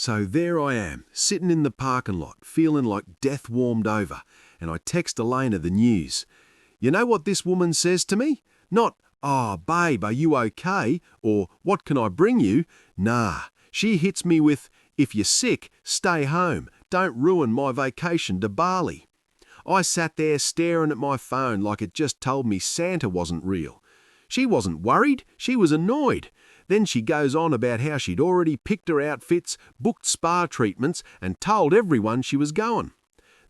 So there I am, sitting in the parking lot, feeling like death warmed over, and I text Elena the news. You know what this woman says to me? Not, "Oh, babe, are you okay?" or "What can I bring you?" Nah, she hits me with, "If you're sick, stay home. Don't ruin my vacation to Bali." I sat there staring at my phone like it just told me Santa wasn't real. She wasn't worried, she was annoyed. Then she goes on about how she'd already picked her outfits, booked spa treatments, and told everyone she was going.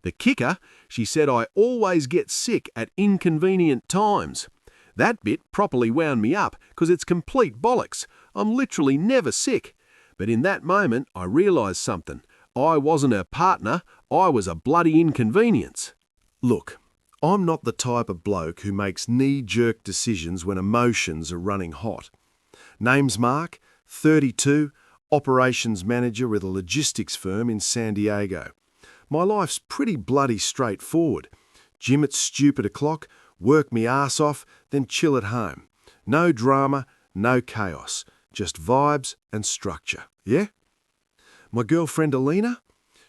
The kicker, she said I always get sick at inconvenient times. That bit properly wound me up, because it's complete bollocks. I'm literally never sick. But in that moment, I realised something. I wasn't her partner, I was a bloody inconvenience. Look, I'm not the type of bloke who makes knee-jerk decisions when emotions are running hot. Name's Mark, 32, operations manager with a logistics firm in San Diego. My life's pretty bloody straightforward. Gym at stupid o'clock, work me arse off, then chill at home. No drama, no chaos, just vibes and structure, yeah? My girlfriend Alina?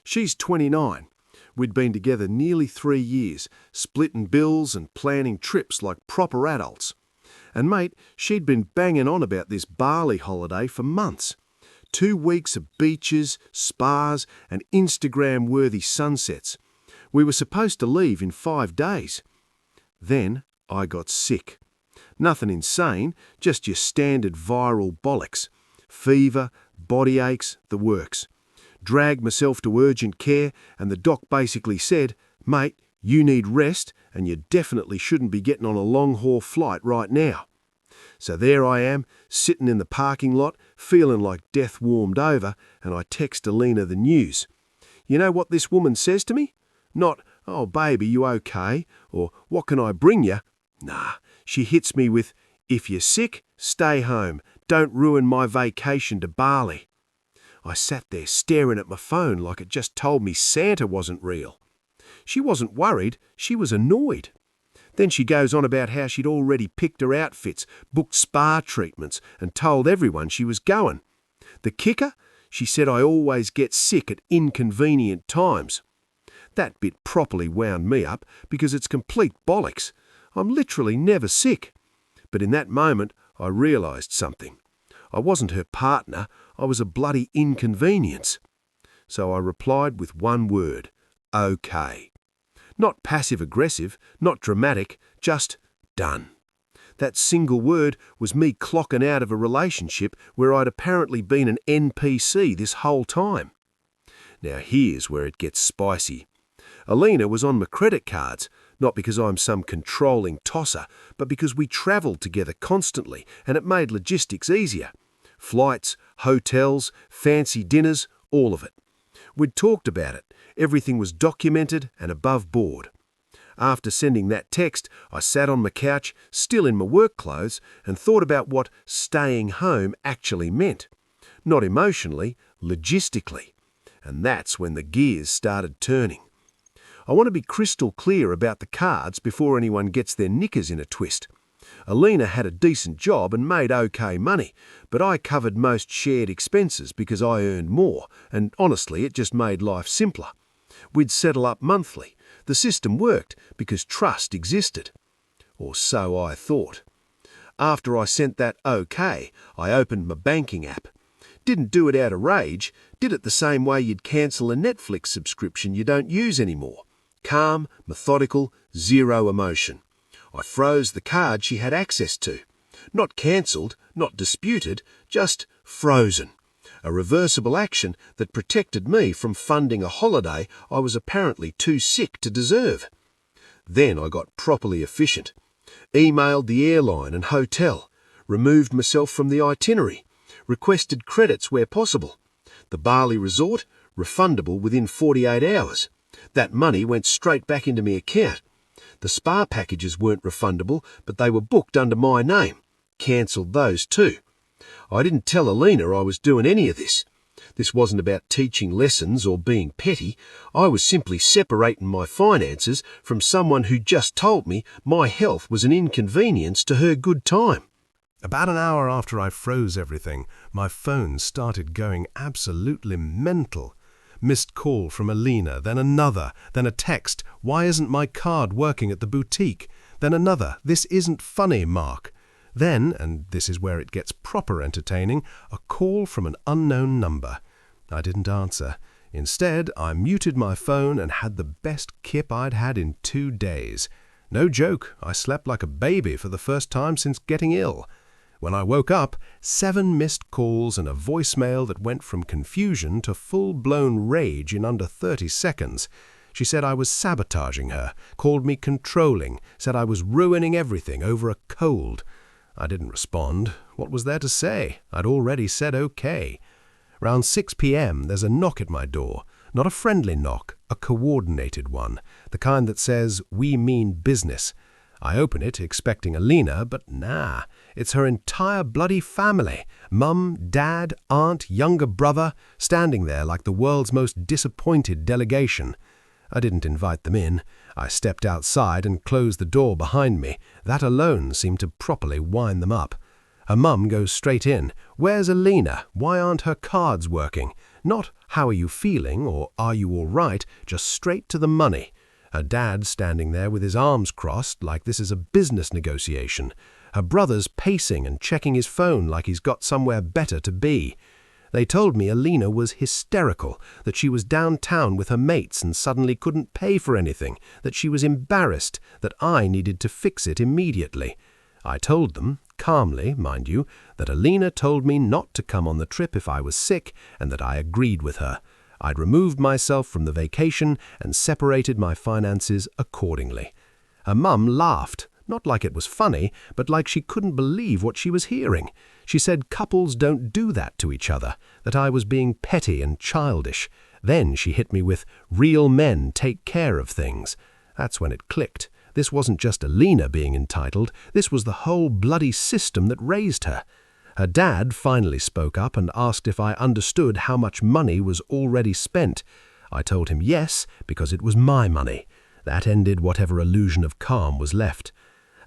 She's 29. We'd been together nearly 3 years, splitting bills and planning trips like proper adults. And mate, she'd been banging on about this Bali holiday for months. 2 weeks of beaches, spas, and Instagram-worthy sunsets. We were supposed to leave in 5 days. Then I got sick. Nothing insane, just your standard viral bollocks. Fever, body aches, the works. Dragged myself to urgent care, and the doc basically said, "Mate, you need rest, and you definitely shouldn't be getting on a long-haul flight right now." So there I am, sitting in the parking lot, feeling like death warmed over, and I text Alina the news. You know what this woman says to me? Not, "Oh, baby, you okay?" or "What can I bring you?" Nah, she hits me with, "If you're sick, stay home. Don't ruin my vacation to Bali." I sat there staring at my phone like it just told me Santa wasn't real. She wasn't worried, she was annoyed. Then she goes on about how she'd already picked her outfits, booked spa treatments, and told everyone she was going. The kicker? She said I always get sick at inconvenient times. That bit properly wound me up because it's complete bollocks. I'm literally never sick. But in that moment, I realised something. I wasn't her partner, I was a bloody inconvenience. So I replied with one word, okay. Not passive-aggressive, not dramatic, just done. That single word was me clocking out of a relationship where I'd apparently been an NPC this whole time. Now here's where it gets spicy. Alina was on my credit cards, not because I'm some controlling tosser, but because we travelled together constantly and it made logistics easier. Flights, hotels, fancy dinners, all of it. We'd talked about it. Everything was documented and above board. After sending that text, I sat on my couch, still in my work clothes, and thought about what staying home actually meant. Not emotionally, logistically. And that's when the gears started turning. I want to be crystal clear about the cards before anyone gets their knickers in a twist. Alina had a decent job and made okay money, but I covered most shared expenses because I earned more, and honestly it just made life simpler. We'd settle up monthly. The system worked because trust existed. Or so I thought. After I sent that okay, I opened my banking app. Didn't do it out of rage, did it the same way you'd cancel a Netflix subscription you don't use anymore. Calm, methodical, zero emotion. I froze the card she had access to. Not cancelled, not disputed, just frozen. A reversible action that protected me from funding a holiday I was apparently too sick to deserve. Then I got properly efficient. Emailed the airline and hotel. Removed myself from the itinerary. Requested credits where possible. The Bali resort, refundable within 48 hours. That money went straight back into my account. The spa packages weren't refundable, but they were booked under my name. Cancelled those too. I didn't tell Alina I was doing any of this. This wasn't about teaching lessons or being petty. I was simply separating my finances from someone who just told me my health was an inconvenience to her good time. About an hour after I froze everything, my phone started going absolutely mental. Missed call from Alina, then another, then a text, "Why isn't my card working at the boutique?" Then another, "This isn't funny, Mark." Then, and this is where it gets proper entertaining, a call from an unknown number. I didn't answer. Instead, I muted my phone and had the best kip I'd had in 2 days. No joke, I slept like a baby for the first time since getting ill. When I woke up, 7 missed calls and a voicemail that went from confusion to full-blown rage in under 30 seconds. She said I was sabotaging her, called me controlling, said I was ruining everything over a cold. I didn't respond. What was there to say? I'd already said okay. Round 6 p.m. there's a knock at my door. Not a friendly knock, a coordinated one, the kind that says, "We mean business." I open it expecting Alina, but nah, it's her entire bloody family, mum, dad, aunt, younger brother, standing there like the world's most disappointed delegation. I didn't invite them in. I stepped outside and closed the door behind me. That alone seemed to properly wind them up. Her mum goes straight in. "Where's Alina? Why aren't her cards working?" Not, "How are you feeling?" or "Are you all right?" Just straight to the money. Her dad standing there with his arms crossed like this is a business negotiation. Her brother's pacing and checking his phone like he's got somewhere better to be. They told me Alina was hysterical, that she was downtown with her mates and suddenly couldn't pay for anything, that she was embarrassed, that I needed to fix it immediately. I told them, calmly, mind you, that Alina told me not to come on the trip if I was sick and that I agreed with her. I'd removed myself from the vacation and separated my finances accordingly. Her mum laughed, not like it was funny, but like she couldn't believe what she was hearing. She said couples don't do that to each other, that I was being petty and childish. Then she hit me with, "Real men take care of things." That's when it clicked. This wasn't just Alina being entitled, this was the whole bloody system that raised her. Her dad finally spoke up and asked if I understood how much money was already spent. I told him yes, because it was my money. That ended whatever illusion of calm was left.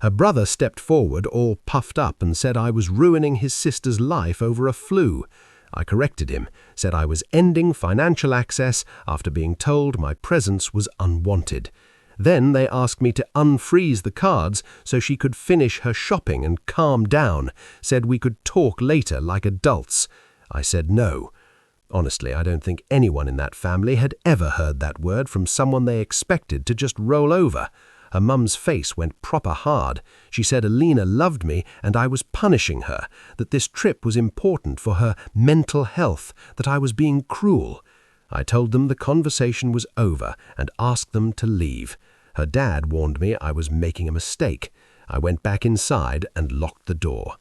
Her brother stepped forward, all puffed up, and said I was ruining his sister's life over a flu. I corrected him, said I was ending financial access after being told my presence was unwanted. Then they asked me to unfreeze the cards so she could finish her shopping and calm down, said we could talk later like adults. I said no. Honestly, I don't think anyone in that family had ever heard that word from someone they expected to just roll over. Her mum's face went proper hard. She said Alina loved me and I was punishing her, that this trip was important for her mental health, that I was being cruel. I told them the conversation was over and asked them to leave. Her dad warned me I was making a mistake. I went back inside and locked the door.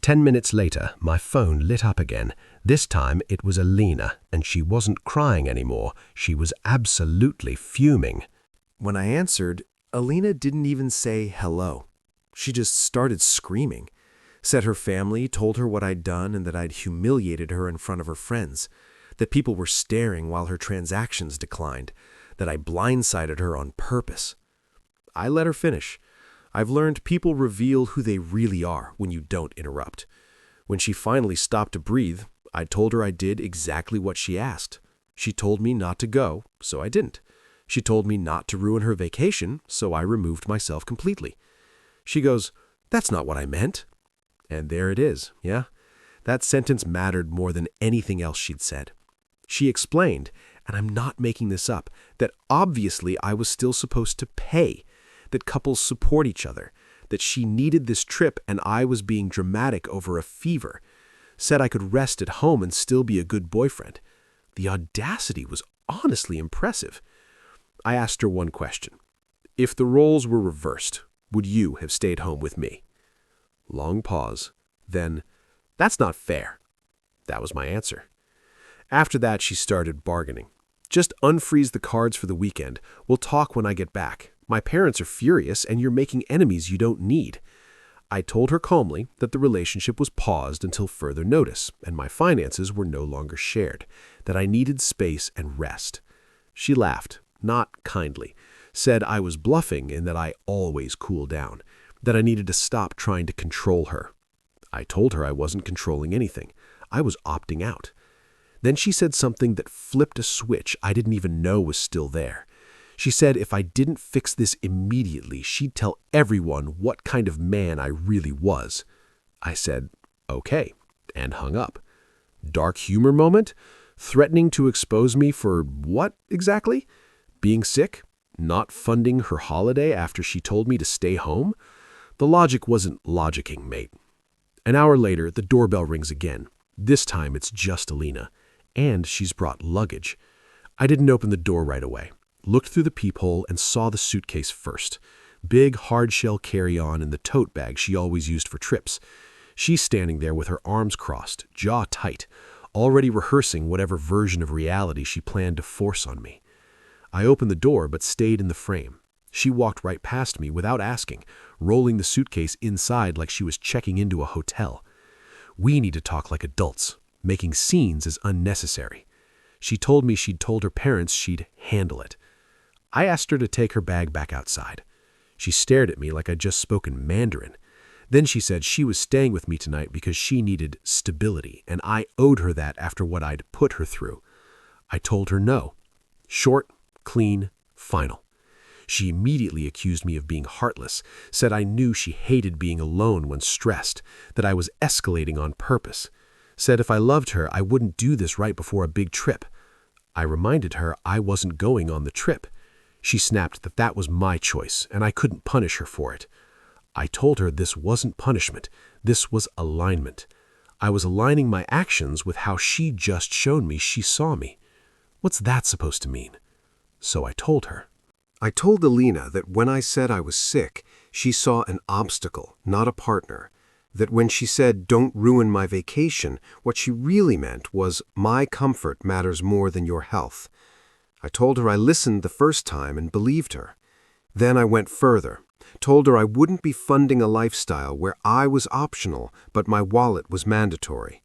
10 minutes later, my phone lit up again. This time it was Alina, and she wasn't crying anymore. She was absolutely fuming. When I answered, Alina didn't even say hello. She just started screaming. Said her family told her what I'd done and that I'd humiliated her in front of her friends, that people were staring while her transactions declined, that I blindsided her on purpose. I let her finish. I've learned people reveal who they really are when you don't interrupt. When she finally stopped to breathe, I told her I did exactly what she asked. She told me not to go, so I didn't. She told me not to ruin her vacation, so I removed myself completely. She goes, "That's not what I meant." And there it is, yeah? That sentence mattered more than anything else she'd said. She explained, and I'm not making this up, that obviously I was still supposed to pay, that couples support each other, that she needed this trip and I was being dramatic over a fever, said I could rest at home and still be a good boyfriend. The audacity was honestly impressive. I asked her one question. If the roles were reversed, would you have stayed home with me? Long pause. Then, "That's not fair." That was my answer. After that, she started bargaining. "Just unfreeze the cards for the weekend. We'll talk when I get back. My parents are furious and you're making enemies you don't need." I told her calmly that the relationship was paused until further notice and my finances were no longer shared, that I needed space and rest. She laughed, not kindly, said I was bluffing and that I always cool down, that I needed to stop trying to control her. I told her I wasn't controlling anything. I was opting out. Then she said something that flipped a switch I didn't even know was still there. She said if I didn't fix this immediately, she'd tell everyone what kind of man I really was. I said, okay, and hung up. Dark humor moment? Threatening to expose me for what exactly? Being sick? Not funding her holiday after she told me to stay home? The logic wasn't logicking, mate. An hour later, the doorbell rings again. This time it's just Alina. And she's brought luggage. I didn't open the door right away. Looked through the peephole and saw the suitcase first. Big hard-shell carry-on in the tote bag she always used for trips. She's standing there with her arms crossed, jaw tight, already rehearsing whatever version of reality she planned to force on me. I opened the door but stayed in the frame. She walked right past me without asking, rolling the suitcase inside like she was checking into a hotel. We need to talk like adults. Making scenes is unnecessary. She told me she'd told her parents she'd handle it. I asked her to take her bag back outside. She stared at me like I'd just spoken Mandarin. Then she said she was staying with me tonight because she needed stability, and I owed her that after what I'd put her through. I told her no. Short, clean, final. She immediately accused me of being heartless, said I knew she hated being alone when stressed, that I was escalating on purpose. Said if I loved her, I wouldn't do this right before a big trip. I reminded her I wasn't going on the trip. She snapped that that was my choice, and I couldn't punish her for it. I told her this wasn't punishment, this was alignment. I was aligning my actions with how she'd just shown me she saw me. What's that supposed to mean? So I told her. I told Alina that when I said I was sick, she saw an obstacle, not a partner. That when she said, "Don't ruin my vacation," what she really meant was, "My comfort matters more than your health." I told her I listened the first time and believed her. Then I went further. Told her I wouldn't be funding a lifestyle where I was optional, but my wallet was mandatory.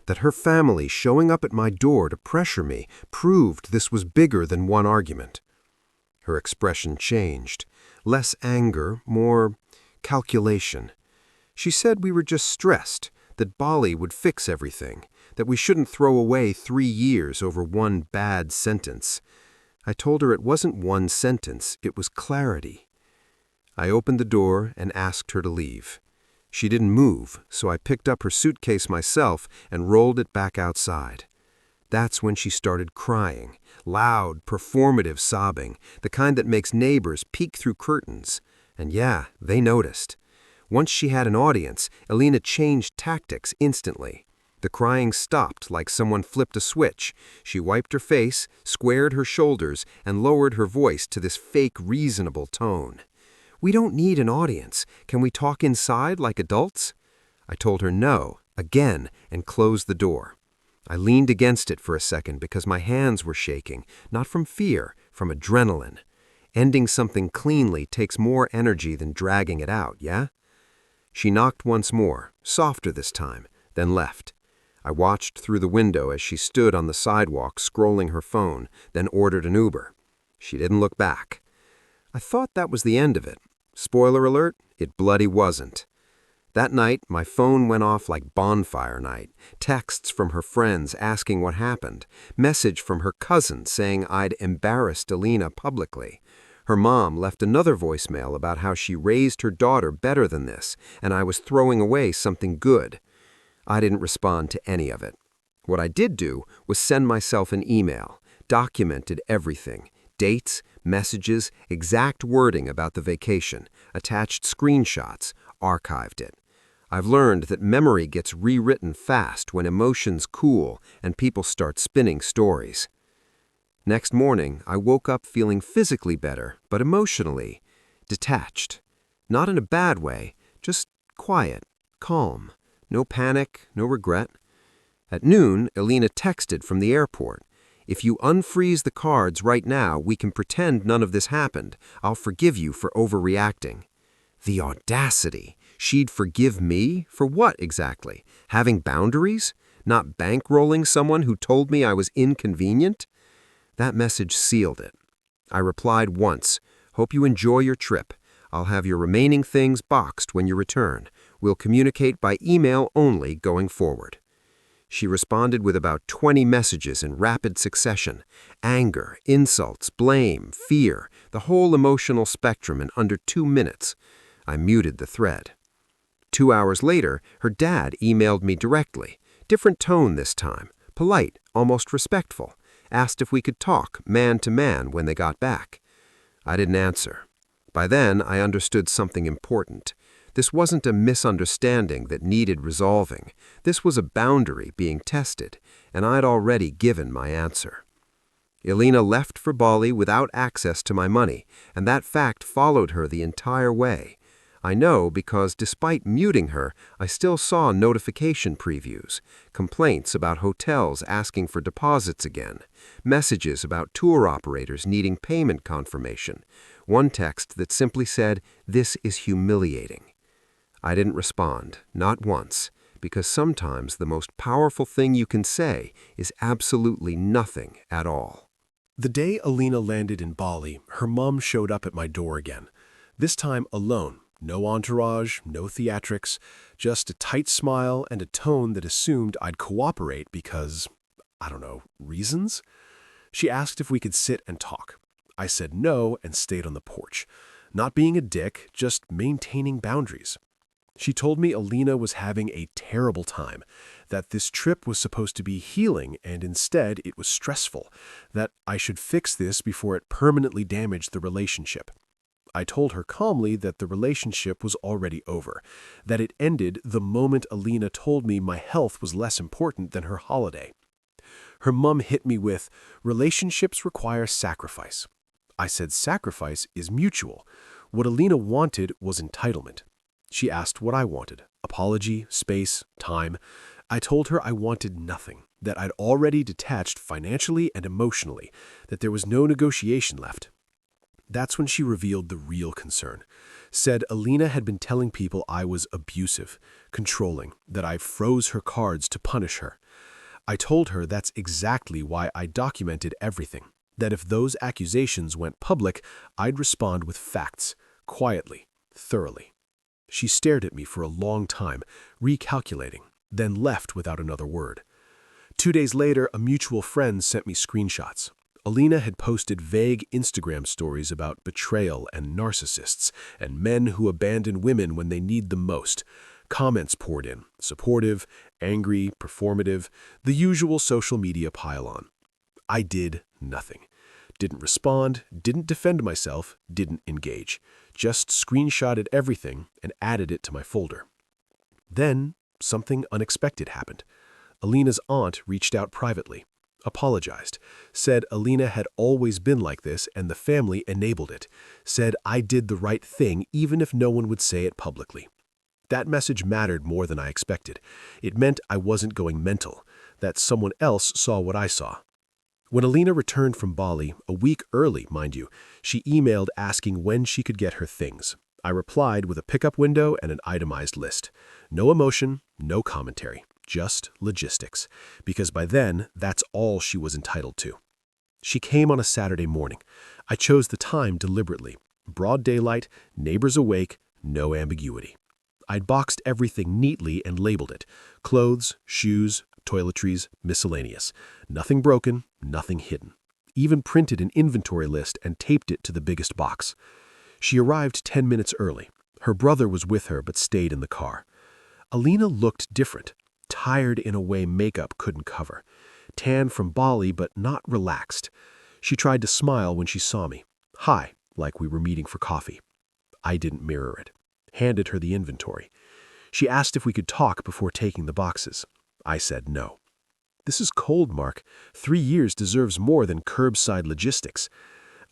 That her family showing up at my door to pressure me proved this was bigger than one argument. Her expression changed. Less anger, more calculation. She said we were just stressed, that Bali would fix everything, that we shouldn't throw away 3 years over one bad sentence. I told her it wasn't one sentence, it was clarity. I opened the door and asked her to leave. She didn't move, so I picked up her suitcase myself and rolled it back outside. That's when she started crying, loud, performative sobbing, the kind that makes neighbors peek through curtains. And yeah, they noticed. Once she had an audience, Alina changed tactics instantly. The crying stopped like someone flipped a switch. She wiped her face, squared her shoulders, and lowered her voice to this fake reasonable tone. "We don't need an audience. Can we talk inside like adults?" I told her no, again, and closed the door. I leaned against it for a second because my hands were shaking, not from fear, from adrenaline. Ending something cleanly takes more energy than dragging it out, yeah? She knocked once more, softer this time, then left. I watched through the window as she stood on the sidewalk scrolling her phone, then ordered an Uber. She didn't look back. I thought that was the end of it. Spoiler alert, it bloody wasn't. That night, my phone went off like bonfire night. Texts from her friends asking what happened. Message from her cousin saying I'd embarrassed Alina publicly. Her mom left another voicemail about how she raised her daughter better than this, and I was throwing away something good. I didn't respond to any of it. What I did do was send myself an email, documented everything. Dates, messages, exact wording about the vacation, attached screenshots, archived it. I've learned that memory gets rewritten fast when emotions cool and people start spinning stories. Next morning, I woke up feeling physically better, but emotionally detached. Not in a bad way, just quiet, calm. No panic, no regret. At noon, Alina texted from the airport. "If you unfreeze the cards right now, we can pretend none of this happened. I'll forgive you for overreacting." The audacity! She'd forgive me? For what exactly? Having boundaries? Not bankrolling someone who told me I was inconvenient? That message sealed it. I replied once, "Hope you enjoy your trip. I'll have your remaining things boxed when you return. We'll communicate by email only going forward. She responded with about 20 messages in rapid succession: anger, insults, blame, fear, the whole emotional spectrum in under 2 minutes. I muted the thread. 2 hours later, her dad emailed me directly. Different tone this time, polite, almost respectful. Asked if we could talk man to man when they got back. I didn't answer. By then, I understood something important. This wasn't a misunderstanding that needed resolving. This was a boundary being tested, and I'd already given my answer. Elena left for Bali without access to my money, and that fact followed her the entire way. I know because despite muting her, I still saw notification previews, complaints about hotels asking for deposits again, messages about tour operators needing payment confirmation, one text that simply said, "This is humiliating." I didn't respond, not once, because sometimes the most powerful thing you can say is absolutely nothing at all. The day Alina landed in Bali, her mom showed up at my door again. This time alone. No entourage, no theatrics, just a tight smile and a tone that assumed I'd cooperate because, I don't know, reasons? She asked if we could sit and talk. I said no and stayed on the porch. Not being a dick, just maintaining boundaries. She told me Alina was having a terrible time, that this trip was supposed to be healing and instead it was stressful, that I should fix this before it permanently damaged the relationship. I told her calmly that the relationship was already over, that it ended the moment Alina told me my health was less important than her holiday. Her mum hit me with, "Relationships require sacrifice." I said sacrifice is mutual. What Alina wanted was entitlement. She asked what I wanted: apology, space, time. I told her I wanted nothing, that I'd already detached financially and emotionally, that there was no negotiation left. That's when she revealed the real concern. Said Alina had been telling people I was abusive, controlling, that I froze her cards to punish her. I told her that's exactly why I documented everything, that if those accusations went public, I'd respond with facts, quietly, thoroughly. She stared at me for a long time, recalculating, then left without another word. 2 days later, a mutual friend sent me screenshots. Alina had posted vague Instagram stories about betrayal and narcissists and men who abandon women when they need them most. Comments poured in, supportive, angry, performative, the usual social media pile-on. I did nothing. Didn't respond, didn't defend myself, didn't engage. Just screenshotted everything and added it to my folder. Then, something unexpected happened. Alina's aunt reached out privately. Apologized, said Alina had always been like this and the family enabled it, said I did the right thing even if no one would say it publicly. That message mattered more than I expected. It meant I wasn't going mental, that someone else saw what I saw. When Alina returned from Bali, a week early, mind you, she emailed asking when she could get her things. I replied with a pickup window and an itemized list. No emotion, no commentary. Just logistics, because by then, that's all she was entitled to. She came on a Saturday morning. I chose the time deliberately. Broad daylight, neighbors awake, no ambiguity. I'd boxed everything neatly and labeled it: clothes, shoes, toiletries, miscellaneous. Nothing broken, nothing hidden. Even printed an inventory list and taped it to the biggest box. She arrived 10 minutes early. Her brother was with her but stayed in the car. Alina looked different. Tired in a way makeup couldn't cover. Tan from Bali, but not relaxed. She tried to smile when she saw me. Hi, like we were meeting for coffee. I didn't mirror it. Handed her the inventory. She asked if we could talk before taking the boxes. I said no. This is cold, Mark. 3 years deserves more than curbside logistics.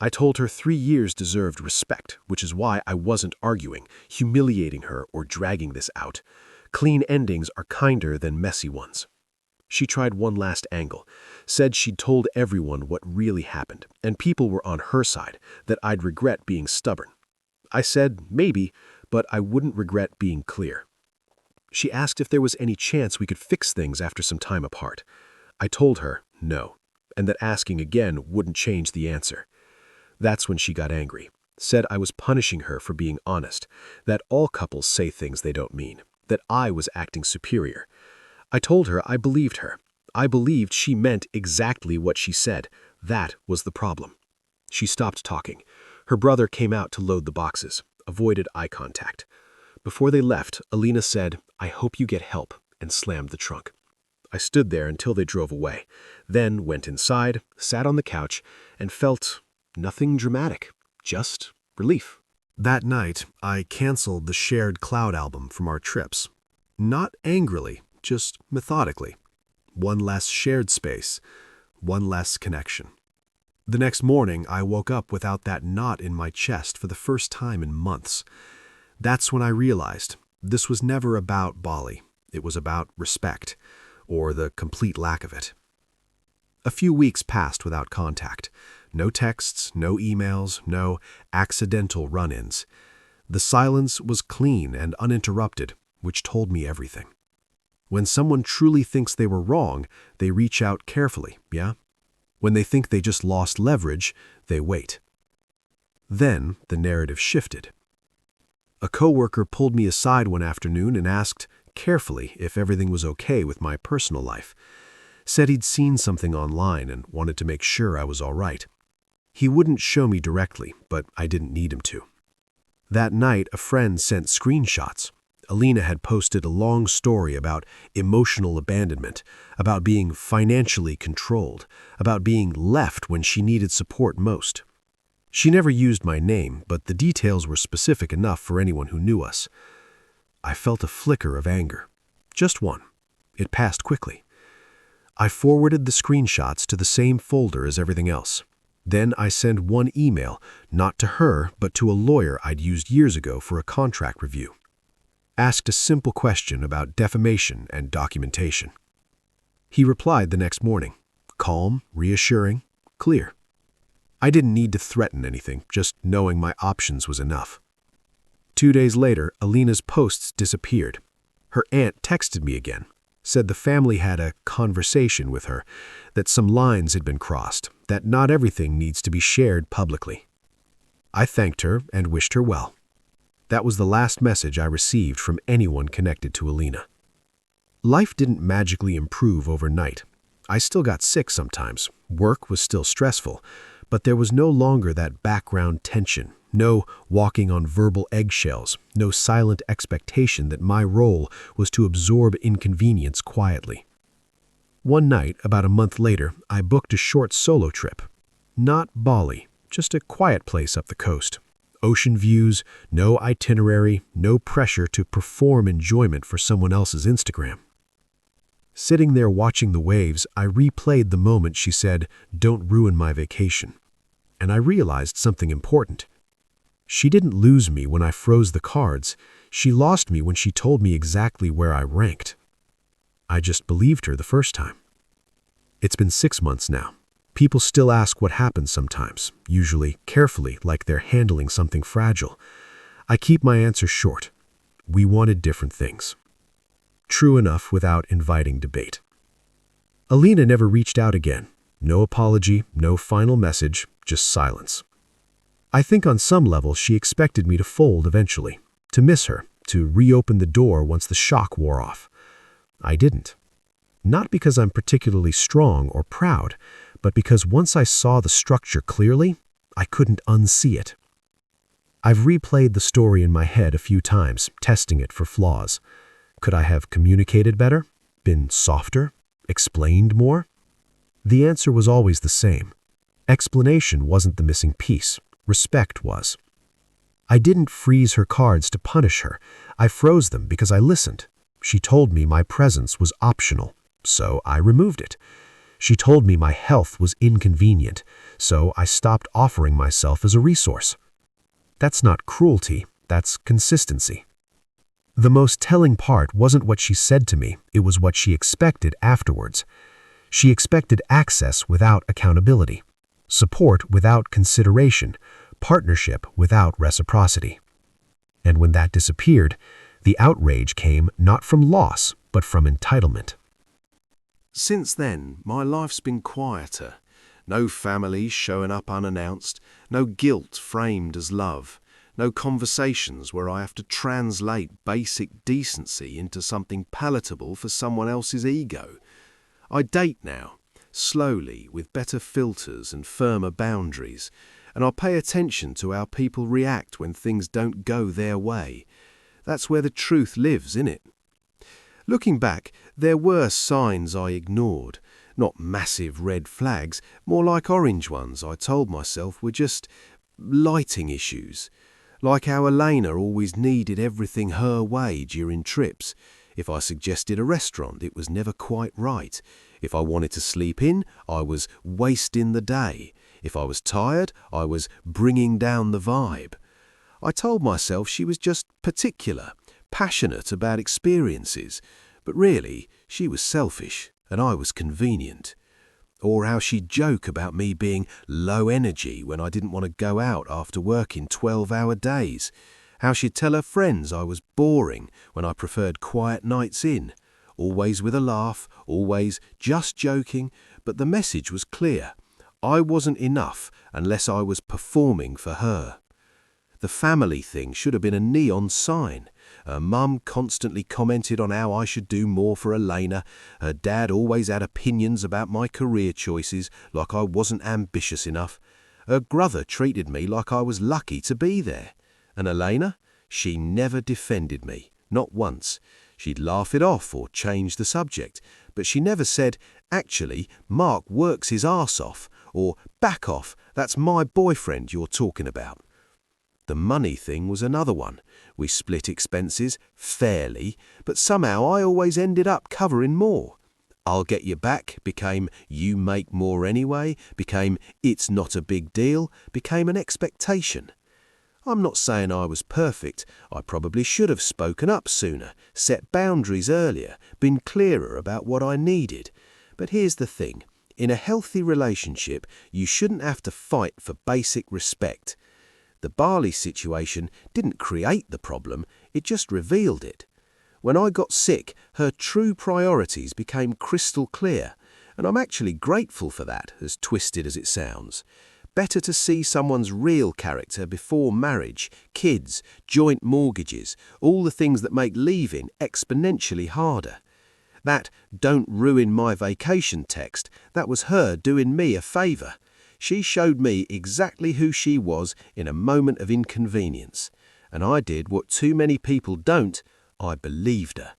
I told her 3 years deserved respect, which is why I wasn't arguing, humiliating her, or dragging this out. Clean endings are kinder than messy ones. She tried one last angle, said she'd told everyone what really happened, and people were on her side, that I'd regret being stubborn. I said maybe, but I wouldn't regret being clear. She asked if there was any chance we could fix things after some time apart. I told her no, and that asking again wouldn't change the answer. That's when she got angry, said I was punishing her for being honest, that all couples say things they don't mean. that I was acting superior. I told her I believed her. I believed she meant exactly what she said. That was the problem. She stopped talking. Her brother came out to load the boxes, avoided eye contact. Before they left, Alina said, "I hope you get help," and slammed the trunk. I stood there until they drove away, then went inside, sat on the couch, and felt nothing dramatic, just relief. That night, I canceled the shared cloud album from our trips. Not angrily, just methodically. One less shared space, one less connection. The next morning, I woke up without that knot in my chest for the first time in months. That's when I realized this was never about Bali. It was about respect, or the complete lack of it. A few weeks passed without contact. No texts, no emails, no accidental run-ins. The silence was clean and uninterrupted, which told me everything. When someone truly thinks they were wrong, they reach out carefully, yeah? When they think they just lost leverage, they wait. Then the narrative shifted. A coworker pulled me aside one afternoon and asked, carefully, if everything was okay with my personal life. Said he'd seen something online and wanted to make sure I was all right. He wouldn't show me directly, but I didn't need him to. That night, a friend sent screenshots. Alina had posted a long story about emotional abandonment, about being financially controlled, about being left when she needed support most. She never used my name, but the details were specific enough for anyone who knew us. I felt a flicker of anger. Just one. It passed quickly. I forwarded the screenshots to the same folder as everything else. Then I sent one email, not to her, but to a lawyer I'd used years ago for a contract review. Asked a simple question about defamation and documentation. He replied the next morning, calm, reassuring, clear. I didn't need to threaten anything, just knowing my options was enough. 2 days later, Alina's posts disappeared. Her aunt texted me again, said the family had a conversation with her, that some lines had been crossed, that not everything needs to be shared publicly. I thanked her and wished her well. That was the last message I received from anyone connected to Alina. Life didn't magically improve overnight. I still got sick sometimes. Work was still stressful, but there was no longer that background tension, no walking on verbal eggshells, no silent expectation that my role was to absorb inconvenience quietly. One night, about a month later, I booked a short solo trip. Not Bali, just a quiet place up the coast. Ocean views, no itinerary, no pressure to perform enjoyment for someone else's Instagram. Sitting there watching the waves, I replayed the moment she said, "Don't ruin my vacation." And I realized something important. She didn't lose me when I froze the cards. She lost me when she told me exactly where I ranked. I just believed her the first time. It's been 6 months now. People still ask what happens sometimes, usually carefully, like they're handling something fragile. I keep my answer short. We wanted different things. True enough without inviting debate. Alina never reached out again. No apology, no final message, just silence. I think on some level she expected me to fold eventually, to miss her, to reopen the door once the shock wore off. I didn't. Not because I'm particularly strong or proud, but because once I saw the structure clearly, I couldn't unsee it. I've replayed the story in my head a few times, testing it for flaws. Could I have communicated better? Been softer? Explained more? The answer was always the same. Explanation wasn't the missing piece. Respect was. I didn't freeze her cards to punish her. I froze them because I listened. She told me my presence was optional, so I removed it. She told me my health was inconvenient, so I stopped offering myself as a resource. That's not cruelty, that's consistency. The most telling part wasn't what she said to me, it was what she expected afterwards. She expected access without accountability, support without consideration, partnership without reciprocity. And when that disappeared, the outrage came not from loss, but from entitlement. Since then, my life's been quieter. No family showing up unannounced, no guilt framed as love, No conversations where I have to translate basic decency into something palatable for someone else's ego. I date now, slowly, with better filters and firmer boundaries, and I pay attention to how people react when things don't go their way. That's where the truth lives, innit? Looking back, there were signs I ignored. Not massive red flags, more like orange ones I told myself were just lighting issues. Like how Elena always needed everything her way during trips. If I suggested a restaurant, it was never quite right. If I wanted to sleep in, I was wasting the day. If I was tired, I was bringing down the vibe. I told myself she was just particular, passionate about experiences, but really, she was selfish and I was convenient. Or how she'd joke about me being low energy when I didn't want to go out after working 12-hour days. How she'd tell her friends I was boring when I preferred quiet nights in. Always with a laugh, always just joking, but the message was clear. I wasn't enough unless I was performing for her. The family thing should have been a neon sign. Her mum constantly commented on how I should do more for Elena. Her dad always had opinions about my career choices, like I wasn't ambitious enough. Her brother treated me like I was lucky to be there. And Elena? She never defended me, not once. She'd laugh it off or change the subject, but she never said, "Actually, Mark works his arse off," or "Back off, that's my boyfriend you're talking about." The money thing was another one. We split expenses fairly, but somehow I always ended up covering more. "I'll get you back" became "you make more anyway," became "it's not a big deal," became an expectation. I'm not saying I was perfect. I probably should have spoken up sooner, set boundaries earlier, been clearer about what I needed. But here's the thing. In a healthy relationship, you shouldn't have to fight for basic respect. The Barley situation didn't create the problem, it just revealed it. When I got sick, her true priorities became crystal clear, and I'm actually grateful for that, as twisted as it sounds. Better to see someone's real character before marriage, kids, joint mortgages, all the things that make leaving exponentially harder. That "don't ruin my vacation" text, that was her doing me a favour. She showed me exactly who she was in a moment of inconvenience. And I did what too many people don't, I believed her.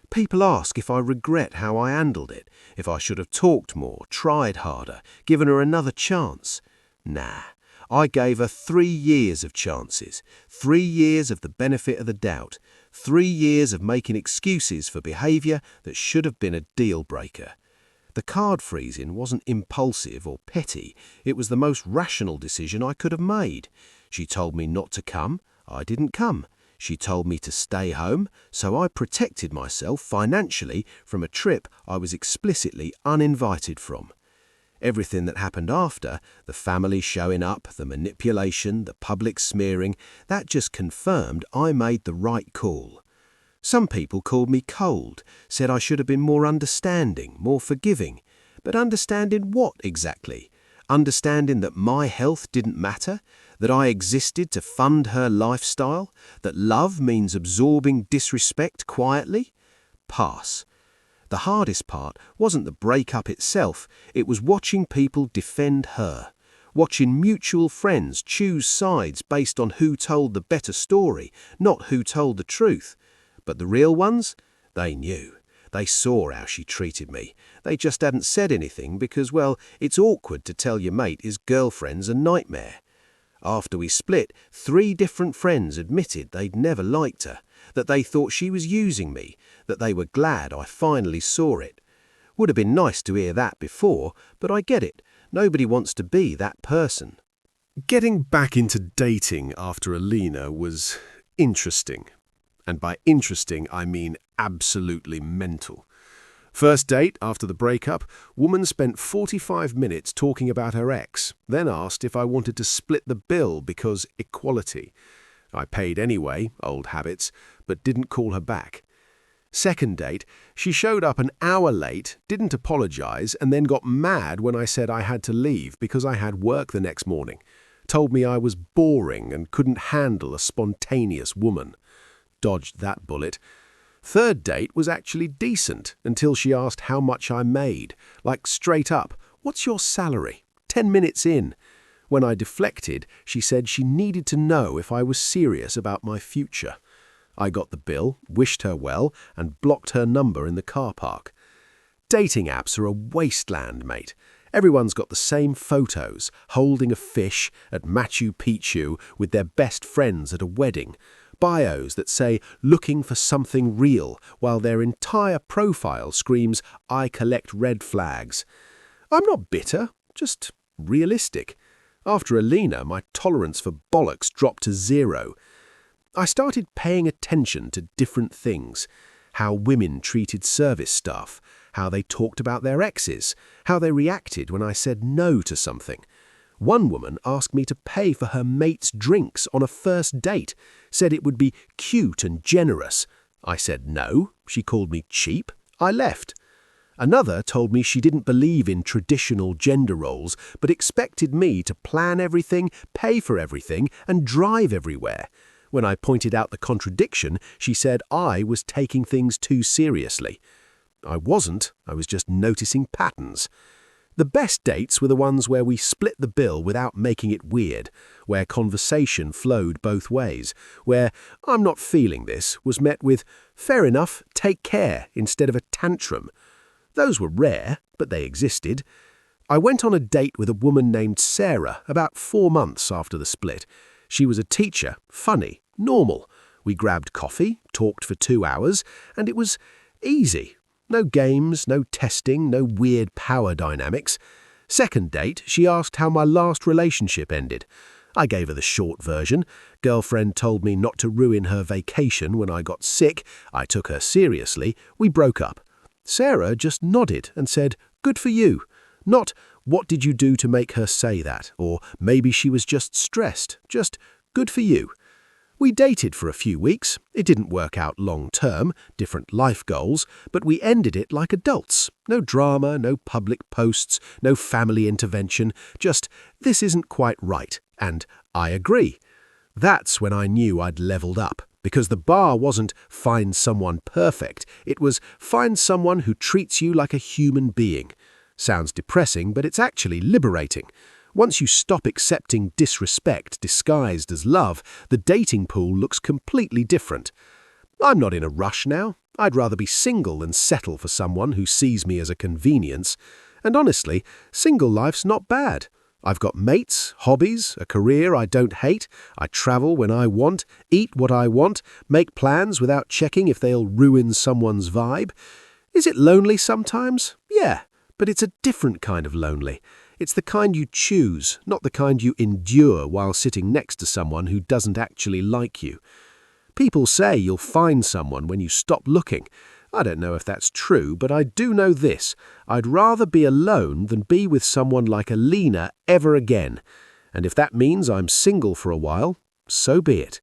People ask if I regret how I handled it, if I should have talked more, tried harder, given her another chance. Nah, I gave her 3 years of chances, 3 years of the benefit of the doubt, 3 years of making excuses for behaviour that should have been a deal breaker. The card freezing wasn't impulsive or petty, it was the most rational decision I could have made. She told me not to come, I didn't come. She told me to stay home, so I protected myself financially from a trip I was explicitly uninvited from. Everything that happened after, the family showing up, the manipulation, the public smearing, that just confirmed I made the right call. Some people called me cold, said I should have been more understanding, more forgiving. But understanding what exactly? Understanding that my health didn't matter? That I existed to fund her lifestyle? That love means absorbing disrespect quietly? Pass. The hardest part wasn't the breakup itself, it was watching people defend her. Watching mutual friends choose sides based on who told the better story, not who told the truth. But the real ones? They knew. They saw how she treated me. They just hadn't said anything because, well, it's awkward to tell your mate his girlfriend's a nightmare. After we split, 3 different friends admitted they'd never liked her, that they thought she was using me, that they were glad I finally saw it. Would have been nice to hear that before, but I get it. Nobody wants to be that person. Getting back into dating after Alina was interesting. And by interesting, I mean absolutely mental. First date after the breakup, woman spent 45 minutes talking about her ex, then asked if I wanted to split the bill because equality. I paid anyway, old habits, but didn't call her back. Second date, she showed up an hour late, didn't apologize, and then got mad when I said I had to leave because I had work the next morning. Told me I was boring and couldn't handle a spontaneous woman. Dodged that bullet. Third date was actually decent until she asked how much I made. Like straight up, "What's your salary?" 10 minutes in. When I deflected, she said she needed to know if I was serious about my future. I got the bill, wished her well, and blocked her number in the car park. Dating apps are a wasteland, mate. Everyone's got the same photos, holding a fish at Machu Picchu with their best friends at a wedding. Bios that say, "looking for something real," while their entire profile screams, "I collect red flags." I'm not bitter, just realistic. After Alina, my tolerance for bollocks dropped to 0. I started paying attention to different things. How women treated service staff, how they talked about their exes, how they reacted when I said no to something. One woman asked me to pay for her mate's drinks on a first date, said it would be cute and generous. I said no. She called me cheap. I left. Another told me she didn't believe in traditional gender roles, but expected me to plan everything, pay for everything, and drive everywhere. When I pointed out the contradiction, she said I was taking things too seriously. I wasn't. I was just noticing patterns. The best dates were the ones where we split the bill without making it weird, where conversation flowed both ways, where "I'm not feeling this" was met with "fair enough, take care" instead of a tantrum. Those were rare, but they existed. I went on a date with a woman named Sarah about 4 months after the split. She was a teacher, funny, normal. We grabbed coffee, talked for 2 hours, and it was easy. No games, no testing, no weird power dynamics. Second date, she asked how my last relationship ended. I gave her the short version. Girlfriend told me not to ruin her vacation when I got sick. I took her seriously. We broke up. Sarah just nodded and said, "Good for you." Not, "What did you do to make her say that?" Or maybe she was just stressed. Just, "Good for you." We dated for a few weeks. It didn't work out long term, different life goals, but we ended it like adults. No drama, no public posts, no family intervention. Just, "This isn't quite right." And "I agree." That's when I knew I'd leveled up. Because the bar wasn't find someone perfect, it was find someone who treats you like a human being. Sounds depressing, but it's actually liberating. Once you stop accepting disrespect disguised as love, the dating pool looks completely different. I'm not in a rush now. I'd rather be single than settle for someone who sees me as a convenience. And honestly, single life's not bad. I've got mates, hobbies, a career I don't hate. I travel when I want, eat what I want, make plans without checking if they'll ruin someone's vibe. Is it lonely sometimes? Yeah, but it's a different kind of lonely. It's the kind you choose, not the kind you endure while sitting next to someone who doesn't actually like you. People say you'll find someone when you stop looking. I don't know if that's true, but I do know this. I'd rather be alone than be with someone like Alina ever again. And if that means I'm single for a while, so be it.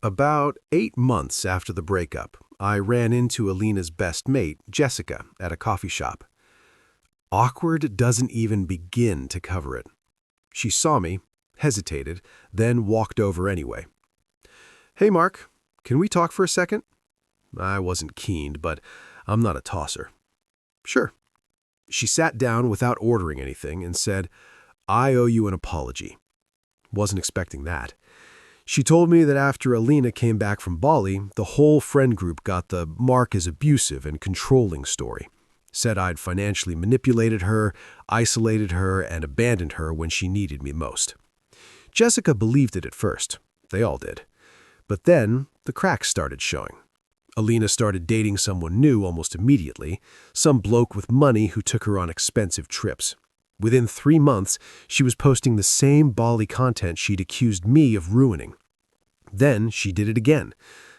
About 8 months after the breakup, I ran into Alina's best mate, Jessica, at a coffee shop. Awkward doesn't even begin to cover it. She saw me, hesitated, then walked over anyway. "Hey, Mark, can we talk for a second?" I wasn't keen, but I'm not a tosser. "Sure." She sat down without ordering anything and said, "I owe you an apology." Wasn't expecting that. She told me that after Alina came back from Bali, the whole friend group got the Mark is abusive and controlling story. Said I'd financially manipulated her, isolated her, and abandoned her when she needed me most. Jessica believed it at first. They all did. But then the cracks started showing. Alina started dating someone new almost immediately, some bloke with money who took her on expensive trips. Within 3 months, she was posting the same Bali content she'd accused me of ruining. Then she did it again.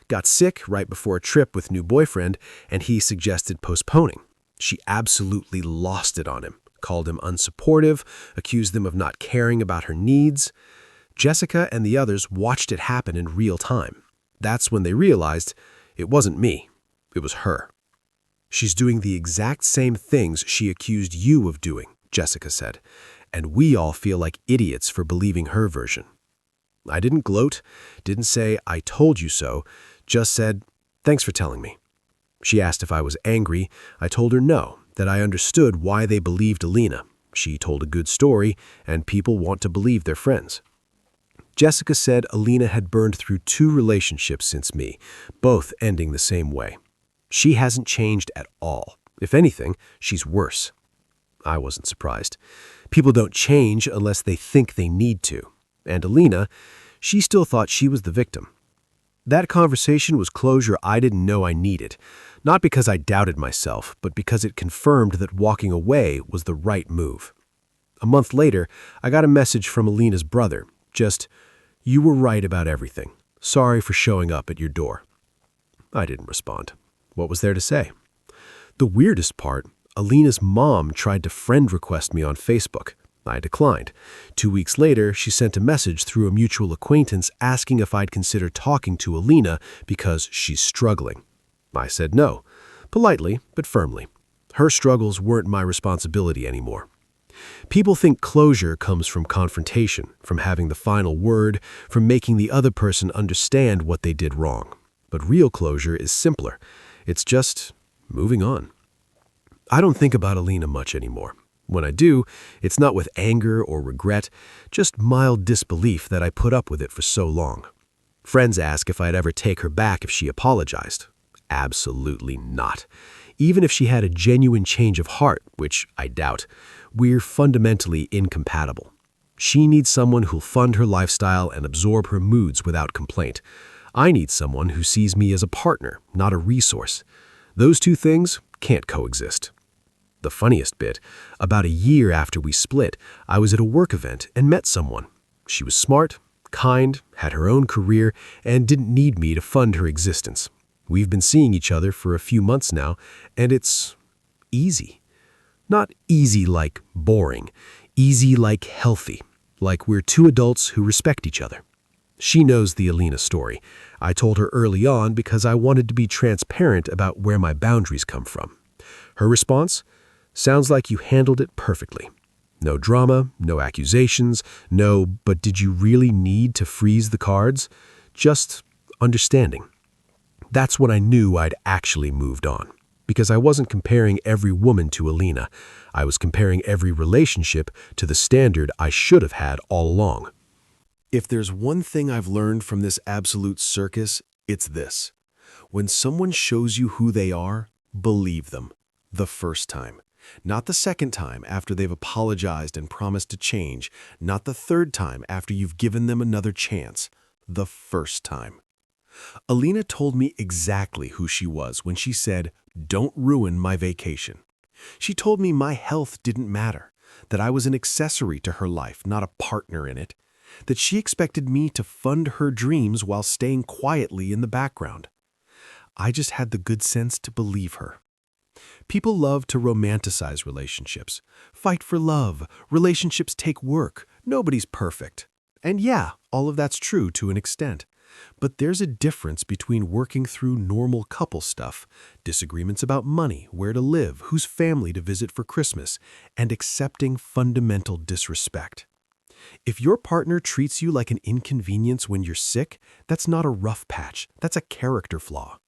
Got sick right before a trip with new boyfriend, and he suggested postponing. She absolutely lost it on him, called him unsupportive, accused them of not caring about her needs. Jessica and the others watched it happen in real time. That's when they realized it wasn't me, it was her. "She's doing the exact same things she accused you of doing," Jessica said. and we all feel like idiots for believing her version. I didn't gloat, didn't say, "I told you so," just said, "Thanks for telling me." She asked if I was angry. I told her no, that I understood why they believed Alina. She told a good story, and people want to believe their friends. Jessica said Alina had burned through 2 relationships since me, both ending the same way. She hasn't changed at all. If anything, she's worse. I wasn't surprised. People don't change unless they think they need to. And Alina, she still thought she was the victim. That conversation was closure I didn't know I needed, not because I doubted myself, but because it confirmed that walking away was the right move. A month later, I got a message from Alina's brother, just, "You were right about everything. Sorry for showing up at your door." I didn't respond. What was there to say? The weirdest part, Alina's mom tried to friend request me on Facebook. I declined. 2 weeks later, she sent a message through a mutual acquaintance asking if I'd consider talking to Alina because she's struggling. I said no, politely but firmly. Her struggles weren't my responsibility anymore. People think closure comes from confrontation, from having the final word, from making the other person understand what they did wrong. But real closure is simpler. It's just moving on. I don't think about Alina much anymore. When I do, it's not with anger or regret, just mild disbelief that I put up with it for so long. Friends ask if I'd ever take her back if she apologized. Absolutely not. Even if she had a genuine change of heart, which I doubt, we're fundamentally incompatible. She needs someone who'll fund her lifestyle and absorb her moods without complaint. I need someone who sees me as a partner, not a resource. Those 2 things can't coexist. The funniest bit, about a year after we split, I was at a work event and met someone. She was smart, kind, had her own career, and didn't need me to fund her existence. We've been seeing each other for a few months now, and it's easy. Not easy like boring, easy like healthy, like we're 2 adults who respect each other. She knows the Alina story. I told her early on because I wanted to be transparent about where my boundaries come from. Her response? Sounds like you handled it perfectly. No drama, no accusations, no, but did you really need to freeze the cards? Just understanding. That's when I knew I'd actually moved on. Because I wasn't comparing every woman to Alina. I was comparing every relationship to the standard I should have had all along. If there's one thing I've learned from this absolute circus, it's this. When someone shows you who they are, believe them. The first time. Not the second time after they've apologized and promised to change. Not the third time after you've given them another chance. The first time. Alina told me exactly who she was when she said, "Don't ruin my vacation." She told me my health didn't matter, that I was an accessory to her life, not a partner in it, that she expected me to fund her dreams while staying quietly in the background. I just had the good sense to believe her. People love to romanticize relationships. Fight for love. Relationships take work. Nobody's perfect. And yeah, all of that's true to an extent. But there's a difference between working through normal couple stuff, disagreements about money, where to live, whose family to visit for Christmas, and accepting fundamental disrespect. If your partner treats you like an inconvenience when you're sick, that's not a rough patch, that's a character flaw.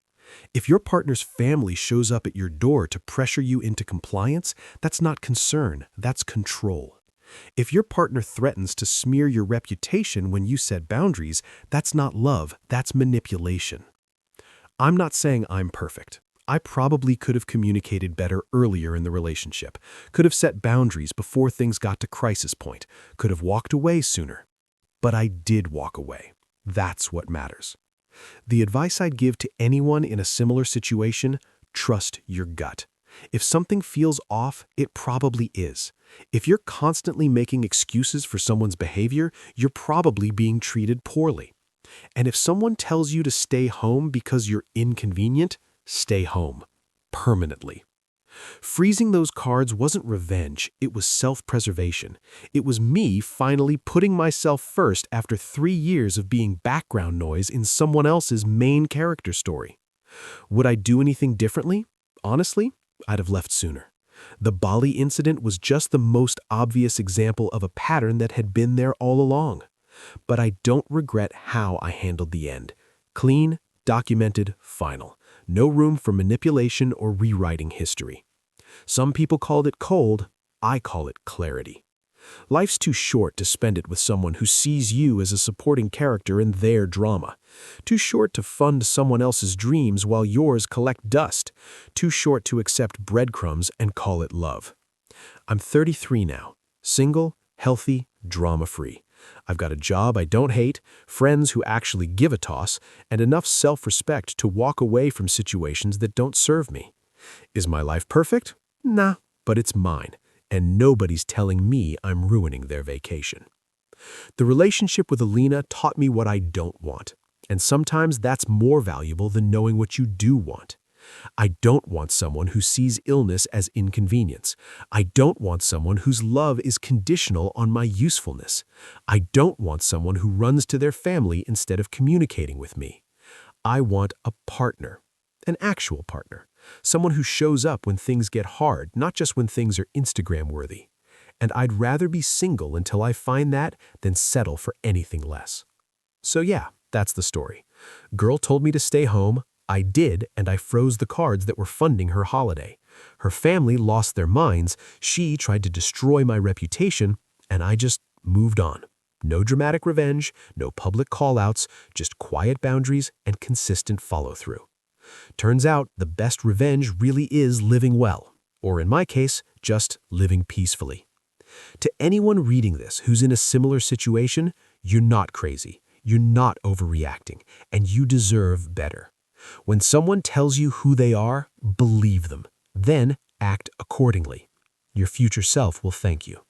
If your partner's family shows up at your door to pressure you into compliance, that's not concern, that's control. If your partner threatens to smear your reputation when you set boundaries, that's not love, that's manipulation. I'm not saying I'm perfect. I probably could have communicated better earlier in the relationship, could have set boundaries before things got to crisis point, could have walked away sooner. But I did walk away. That's what matters. The advice I'd give to anyone in a similar situation, trust your gut. If something feels off, it probably is. If you're constantly making excuses for someone's behavior, you're probably being treated poorly. And if someone tells you to stay home because you're inconvenient, stay home. Permanently. Freezing those cards wasn't revenge, it was self-preservation. It was me finally putting myself first after 3 years of being background noise in someone else's main character story. Would I do anything differently? Honestly, I'd have left sooner. The Bali incident was just the most obvious example of a pattern that had been there all along. But I don't regret how I handled the end. Clean, documented, final. No room for manipulation or rewriting history. Some people called it cold. I call it clarity. Life's too short to spend it with someone who sees you as a supporting character in their drama. Too short to fund someone else's dreams while yours collect dust. Too short to accept breadcrumbs and call it love. I'm 33 now. Single, healthy, drama-free. I've got a job I don't hate, friends who actually give a toss, and enough self-respect to walk away from situations that don't serve me. Is my life perfect? Nah, but it's mine. And nobody's telling me I'm ruining their vacation. The relationship with Alina taught me what I don't want, and sometimes that's more valuable than knowing what you do want. I don't want someone who sees illness as inconvenience. I don't want someone whose love is conditional on my usefulness. I don't want someone who runs to their family instead of communicating with me. I want a partner, an actual partner. Someone who shows up when things get hard, not just when things are Instagram-worthy. And I'd rather be single until I find that than settle for anything less. So yeah, that's the story. Girl told me to stay home. I did, and I froze the cards that were funding her holiday. Her family lost their minds. She tried to destroy my reputation, and I just moved on. No dramatic revenge, no public call-outs, just quiet boundaries and consistent follow-through. Turns out the best revenge really is living well, or in my case, just living peacefully. To anyone reading this who's in a similar situation, you're not crazy, you're not overreacting, and you deserve better. When someone tells you who they are, believe them, then act accordingly. Your future self will thank you.